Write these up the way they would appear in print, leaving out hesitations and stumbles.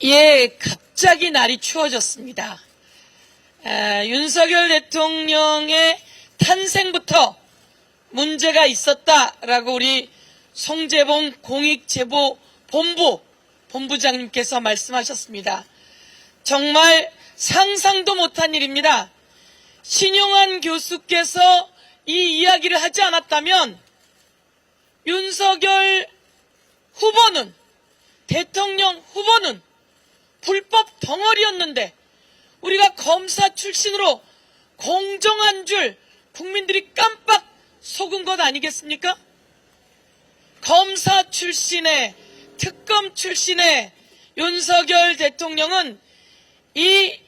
예, 갑자기 날이 추워졌습니다. 윤석열 대통령의 탄생부터 문제가 있었다라고 우리 송재봉 공익제보본부장님께서 말씀하셨습니다. 정말 상상도 못한 일입니다. 신용환 교수께서 이 이야기를 하지 않았다면 윤석열 후보는, 대통령 후보는 불법 덩어리였는데 우리가 검사 출신으로 공정한 줄 국민들이 깜빡 속은 것 아니겠습니까? 검사 출신의, 특검 출신의 윤석열 대통령은 이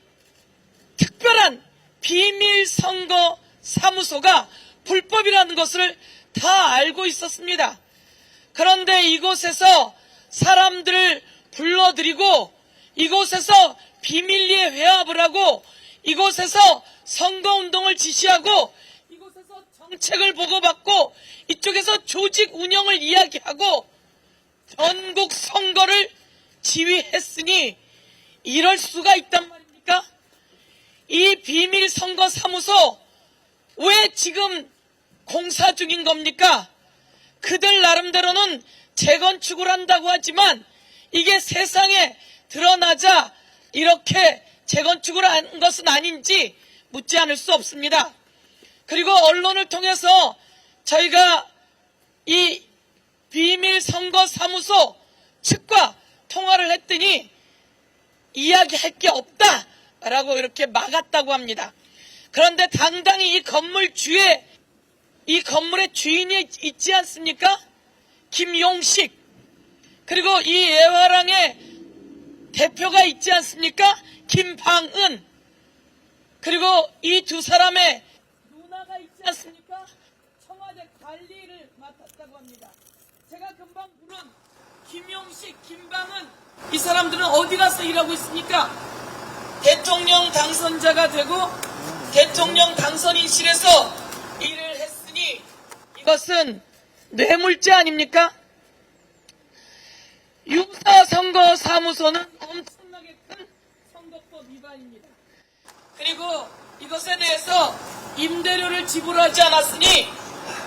특별한 비밀선거 사무소가 불법이라는 것을 다 알고 있었습니다. 그런데 이곳에서 사람들을 불러들이고 이곳에서 비밀리에 회합을 하고 이곳에서 선거운동을 지시하고 이곳에서 정책을 보고받고 이쪽에서 조직 운영을 이야기하고 전국 선거를 지휘했으니 이럴 수가 있단 말입니까? 이 비밀선거사무소 왜 지금 공사 중인 겁니까? 그들 나름대로는 재건축을 한다고 하지만 이게 세상에 드러나자 이렇게 재건축을 한 것은 아닌지 묻지 않을 수 없습니다. 그리고 언론을 통해서 저희가 이 비밀선거사무소 측과 통화를 했더니 이야기할 게 없다라고 이렇게 막았다고 합니다. 그런데 당당히 이 건물 주에, 이 건물의 주인이 있지 않습니까? 김용식, 그리고 이 예화랑의 대표가 있지 않습니까? 김방은, 그리고 이 두 사람의 누나가 있지 않습니까? 청와대 관리를 맡았다고 합니다. 제가 금방 부른 김용식, 김방은, 이 사람들은 어디 가서 일하고 있습니까? 대통령 당선자가 되고 대통령 당선인실에서 일을 했으니 이것은 뇌물죄 아닙니까? 유사선거사무소는 엄청나게 큰 선거법 위반입니다. 그리고 이것에 대해서 임대료를 지불하지 않았으니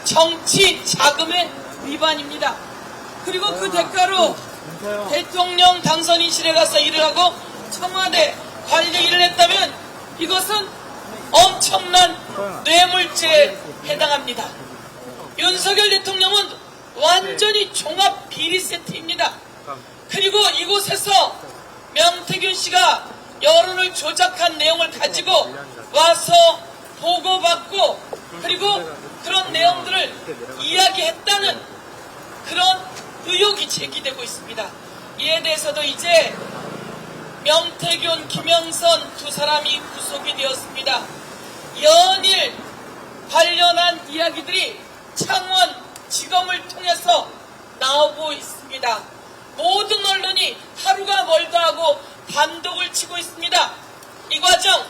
정치 자금의 위반입니다. 그리고 그 대가로 대통령 당선인실에 가서 일을 하고 청와대 관리 일을 했다면 이것은 엄청난 뇌물죄에 해당합니다. 윤석열 대통령은 완전히 종합 비리 세트입니다. 그리고 이곳에서 명태균 씨가 여론을 조작한 내용을 가지고 와서 보고받고 그리고 그런 내용들을 이야기했다는 그런 의혹이 제기되고 있습니다. 이에 대해서도 이제 명태균, 김영선 두 사람이 구속이 되었습니다. 연일 관련한 이야기들이 창원지검을 통해서 나오고 있습니다. 모든 언론이 하루가 멀다 하고 단독을 치고 있습니다. 이 과정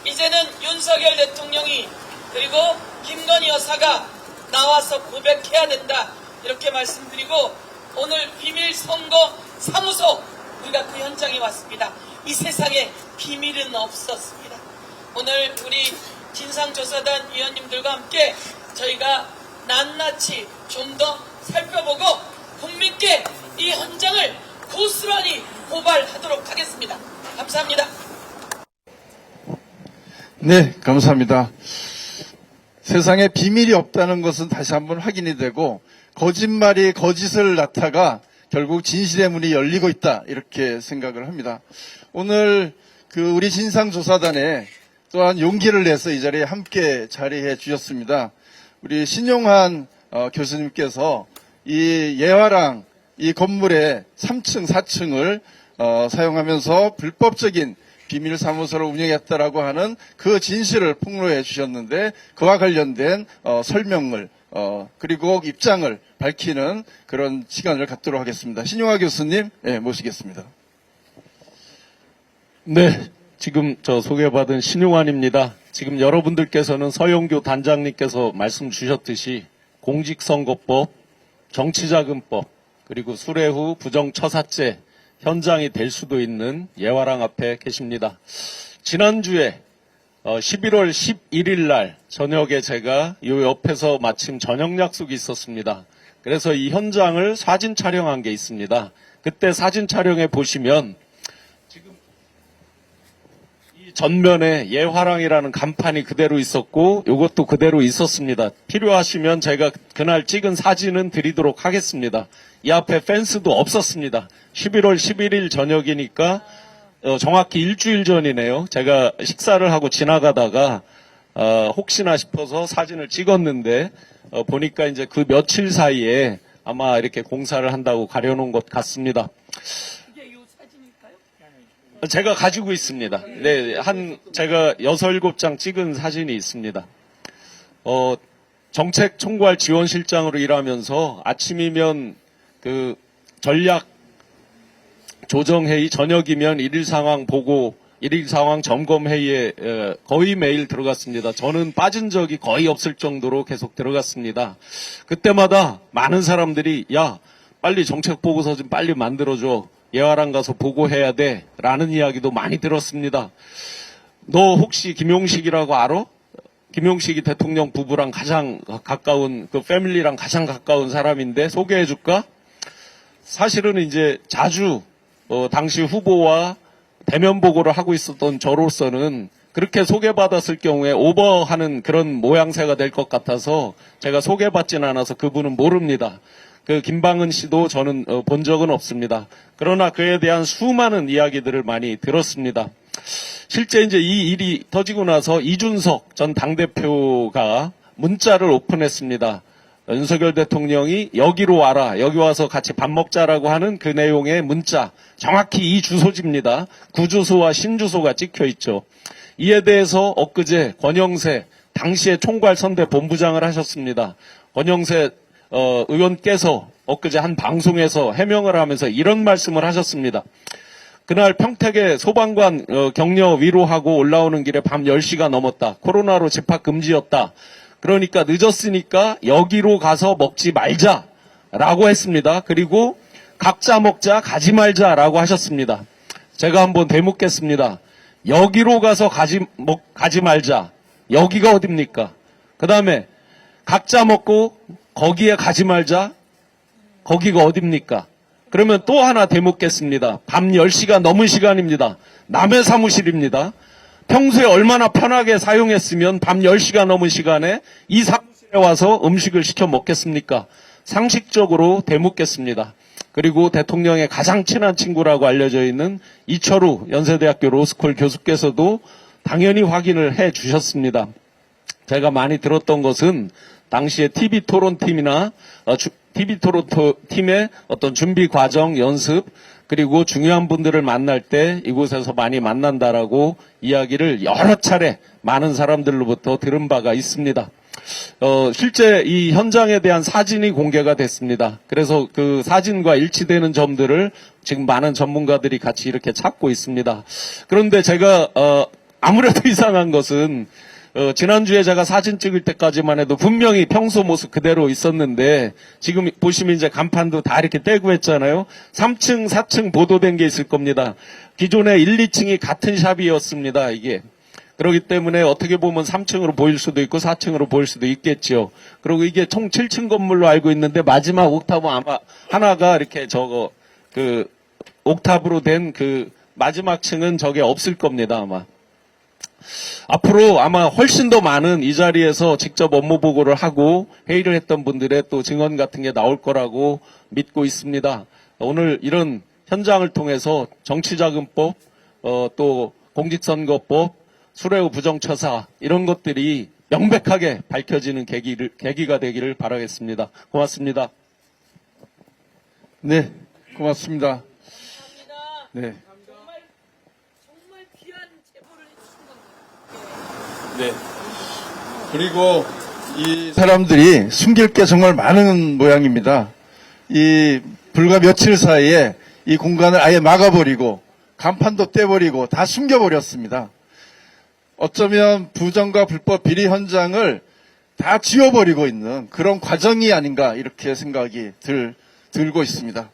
이제는 윤석열 대통령이 그리고 김건희 여사가 나와서 고백해야 된다 이렇게 말씀드리고 오늘 비밀선거 사무소 우리가 그 현장에 왔습니다. 이 세상에 비밀은 없었습니다. 오늘 우리 진상조사단 위원님들과 함께 저희가 낱낱이 좀 더 살펴보고 국민께 이 현장을 고스란히 고발하도록 하겠습니다. 감사합니다. 네, 감사합니다. 세상에 비밀이 없다는 것은 다시 한번 확인이 되고 거짓말이 거짓을 낳다가 결국 진실의 문이 열리고 있다 이렇게 생각을 합니다. 오늘 우리 진상조사단에 또한 용기를 내서 이 자리에 함께 자리해 주셨습니다. 우리 신용환 교수님께서 이 예화랑 이 건물의 3층, 4층을 사용하면서 불법적인 비밀사무소를 운영했다라고 하는 그 진실을 폭로해 주셨는데 그와 관련된 설명을 그리고 입장을 밝히는 그런 시간을 갖도록 하겠습니다. 신용환 교수님 모시겠습니다. 네, 지금 소개받은 신용환입니다. 지금 여러분들께서는 서영교 단장님께서 말씀 주셨듯이 공직선거법, 정치자금법, 그리고 수뢰 후 부정처사죄 현장이 될 수도 있는 예화랑 앞에 계십니다. 지난주에 11월 11일 날 저녁에 제가 이 옆에서 마침 저녁 약속이 있었습니다. 그래서 이 현장을 사진 촬영한 게 있습니다. 그때 사진 촬영해 보시면 지금 이 전면에 예화랑이라는 간판이 그대로 있었고 이것도 그대로 있었습니다. 필요하시면 제가 그날 찍은 사진은 드리도록 하겠습니다. 이 앞에 펜스도 없었습니다. 11월 11일 저녁이니까 정확히 일주일 전이네요. 제가 식사를 하고 지나가다가 혹시나 싶어서 사진을 찍었는데 보니까 이제 그 며칠 사이에 아마 이렇게 공사를 한다고 가려놓은 것 같습니다. 이게 이 사진일까요? 제가 가지고 있습니다. 네, 제가 6, 7장 찍은 사진이 있습니다. 정책총괄 지원실장으로 일하면서 아침이면 그 전략 조정회의, 저녁이면 일일 상황 보고, 일일 상황 점검회의에 거의 매일 들어갔습니다. 저는 빠진 적이 거의 없을 정도로 계속 들어갔습니다. 그때마다 많은 사람들이 야 빨리 정책 보고서 좀 빨리 만들어줘. 예화랑 가서 보고해야 돼. 라는 이야기도 많이 들었습니다. 너 혹시 김용식이라고 알아? 김용식이 대통령 부부랑 가장 가까운 그 패밀리랑 가장 가까운 사람인데 소개해줄까? 사실은 이제 자주 당시 후보와 대면 보고를 하고 있었던 저로서는 그렇게 소개받았을 경우에 오버하는 그런 모양새가 될 것 같아서 제가 소개받지는 않아서 그분은 모릅니다. 그 김방은 씨도 저는 본 적은 없습니다. 그러나 그에 대한 수많은 이야기들을 많이 들었습니다. 실제 이제 이 일이 터지고 나서 이준석 전 당대표가 문자를 오픈했습니다. 윤석열 대통령이 여기로 와라, 여기 와서 같이 밥 먹자라고 하는 그 내용의 문자, 정확히 이 주소지입니다. 구주소와 신주소가 찍혀 있죠. 이에 대해서 엊그제 권영세 당시의 총괄선대 본부장을 하셨습니다. 권영세 의원께서 엊그제 한 방송에서 해명을 하면서 이런 말씀을 하셨습니다. 그날 평택에 소방관 격려 위로하고 올라오는 길에 밤 10시가 넘었다. 코로나로 집합 금지였다. 그러니까 늦었으니까 여기로 가서 먹지 말자라고 했습니다. 그리고 각자 먹자 가지 말자라고 하셨습니다. 제가 한번 되묻겠습니다. 여기로 가서 가지 말자. 여기가 어딥니까? 그 다음에 각자 먹고 거기에 가지 말자. 거기가 어딥니까? 그러면 또 하나 되묻겠습니다. 밤 10시가 넘은 시간입니다. 남의 사무실입니다. 평소에 얼마나 편하게 사용했으면 밤 10시가 넘은 시간에 이 사무실에 와서 음식을 시켜 먹겠습니까? 상식적으로 되묻겠습니다. 그리고 대통령의 가장 친한 친구라고 알려져 있는 이철우 연세대학교 로스쿨 교수께서도 당연히 확인을 해 주셨습니다. 제가 많이 들었던 것은 당시에 TV토론팀이나 TV토론팀의 어떤 준비 과정, 연습, 그리고 중요한 분들을 만날 때 이곳에서 많이 만난다라고 이야기를 여러 차례 많은 사람들로부터 들은 바가 있습니다. 실제 이 현장에 대한 사진이 공개가 됐습니다. 그래서 그 사진과 일치되는 점들을 지금 많은 전문가들이 같이 이렇게 찾고 있습니다. 그런데 제가 아무래도 이상한 것은 지난주에 제가 사진 찍을 때까지만 해도 분명히 평소 모습 그대로 있었는데 지금 보시면 이제 간판도 다 이렇게 떼고 했잖아요. 3층, 4층 보도된 게 있을 겁니다. 기존에 1, 2층이 같은 샵이었습니다. 이게. 그렇기 때문에 어떻게 보면 3층으로 보일 수도 있고 4층으로 보일 수도 있겠죠. 그리고 이게 총 7층 건물로 알고 있는데 마지막 옥타브 아마 하나가 이렇게 옥타브로 된 그 마지막 층은 저게 없을 겁니다, 아마. 앞으로 아마 훨씬 더 많은 이 자리에서 직접 업무 보고를 하고 회의를 했던 분들의 또 증언 같은 게 나올 거라고 믿고 있습니다. 오늘 이런 현장을 통해서 정치자금법, 또 공직선거법, 수뢰우 부정처사 이런 것들이 명백하게 밝혀지는 계기가 되기를 바라겠습니다. 고맙습니다. 네, 고맙습니다. 감사합니다. 네. 정말 귀한 제보를 해주신 겁니다. 네. 그리고 이 사람들이 숨길 게 정말 많은 모양입니다. 이 불과 며칠 사이에 이 공간을 아예 막아버리고 간판도 떼버리고 다 숨겨버렸습니다. 어쩌면 부정과 불법 비리 현장을 다 지워버리고 있는 그런 과정이 아닌가 이렇게 생각이 들고 있습니다.